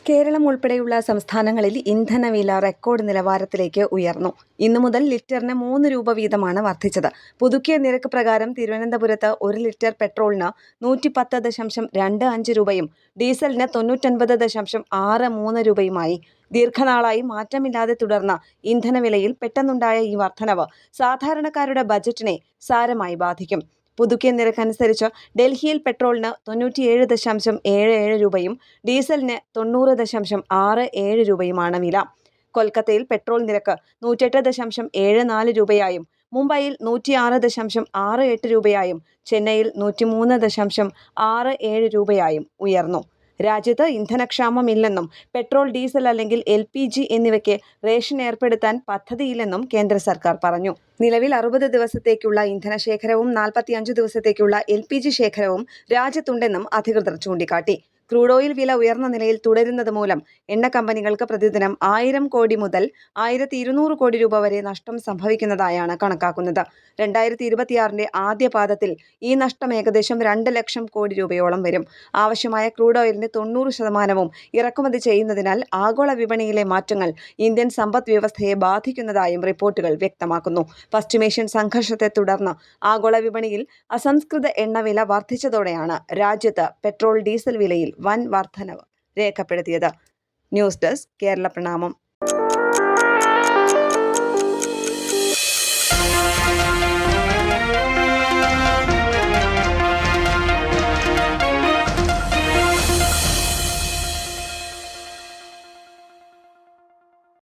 കേരളം ഉൾപ്പെടെയുള്ള സംസ്ഥാനങ്ങളിൽ ഇന്ധനവില റെക്കോർഡ് നിലവാരത്തിലേക്ക് ഉയർന്നു. ഇന്നു മുതൽ ലിറ്ററിന് 3 രൂപ വീതമാണ് വർദ്ധിച്ചത്. പുതുക്കിയ നിരക്ക് പ്രകാരം തിരുവനന്തപുരത്ത് 1 ലിറ്റർ പെട്രോളിന് 110.25 രൂപയും ഡീസലിന് 99.63 രൂപയുമായി. ദീർഘനാളായി മാറ്റമില്ലാതെ തുടർന്ന ഇന്ധനവിലയിൽ പെട്ടെന്നുണ്ടായ ഈ വർധനവ് സാധാരണക്കാരുടെ ബജറ്റിനെ സാരമായി ബാധിക്കും. പുതുക്കിയ നിരക്കനുസരിച്ച് ഡൽഹിയിൽ പെട്രോളിന് 97.77 രൂപയും ഡീസലിന് 90.67 രൂപയുമാണ് വില. കൊൽക്കത്തയിൽ പെട്രോൾ നിരക്ക് 108.74 രൂപയായും മുംബൈയിൽ 106.68 രൂപയായും ചെന്നൈയിൽ 103.67 രൂപയായും ഉയർന്നു. രാജ്യത്ത് ഇന്ധനക്ഷാമമില്ലെന്നും പെട്രോൾ, ഡീസൽ അല്ലെങ്കിൽ LPG എന്നിവയ്ക്ക് റേഷൻ ഏർപ്പെടുത്താൻ പദ്ധതിയില്ലെന്നും കേന്ദ്ര സർക്കാർ പറഞ്ഞു. നിലവിൽ 60 ദിവസത്തേക്കുള്ള ഇന്ധനശേഖരവും 45 ദിവസത്തേക്കുള്ള LPG ശേഖരവും രാജ്യത്തുണ്ടെന്നും അധികൃതർ ചൂണ്ടിക്കാട്ടി. ക്രൂഡ് ഓയിൽ വില ഉയർന്ന നിലയിൽ തുടരുന്നത് മൂലം എണ്ണ കമ്പനികൾക്ക് പ്രതിദിനം 1000 കോടി മുതൽ 1200 കോടി രൂപ വരെ നഷ്ടം സംഭവിക്കുന്നതായാണ് കണക്കാക്കുന്നത്. 2026 ആദ്യ പാദത്തിൽ ഈ നഷ്ടം ഏകദേശം 2 ലക്ഷം കോടി രൂപയോളം വരും. ആവശ്യമായ ക്രൂഡ് ഓയിലിന്റെ 90% ഇറക്കുമതി ചെയ്യുന്നതിനാൽ ആഗോള വിപണിയിലെ മാറ്റങ്ങൾ ഇന്ത്യൻ സമ്പദ് വ്യവസ്ഥയെ ബാധിക്കുന്നതായും റിപ്പോർട്ടുകൾ വ്യക്തമാക്കുന്നു. പശ്ചിമേഷ്യൻ സംഘർഷത്തെ തുടർന്ന് ആഗോള വിപണിയിൽ അസംസ്കൃത എണ്ണവില വർദ്ധിച്ചതോടെയാണ് രാജ്യത്ത് പെട്രോൾ, ഡീസൽ വിലയിൽ വൻ വർധനവ് രേഖപ്പെടുത്തിയത്. ന്യൂസ് ഡെസ്ക് കേരള പ്രണാമം.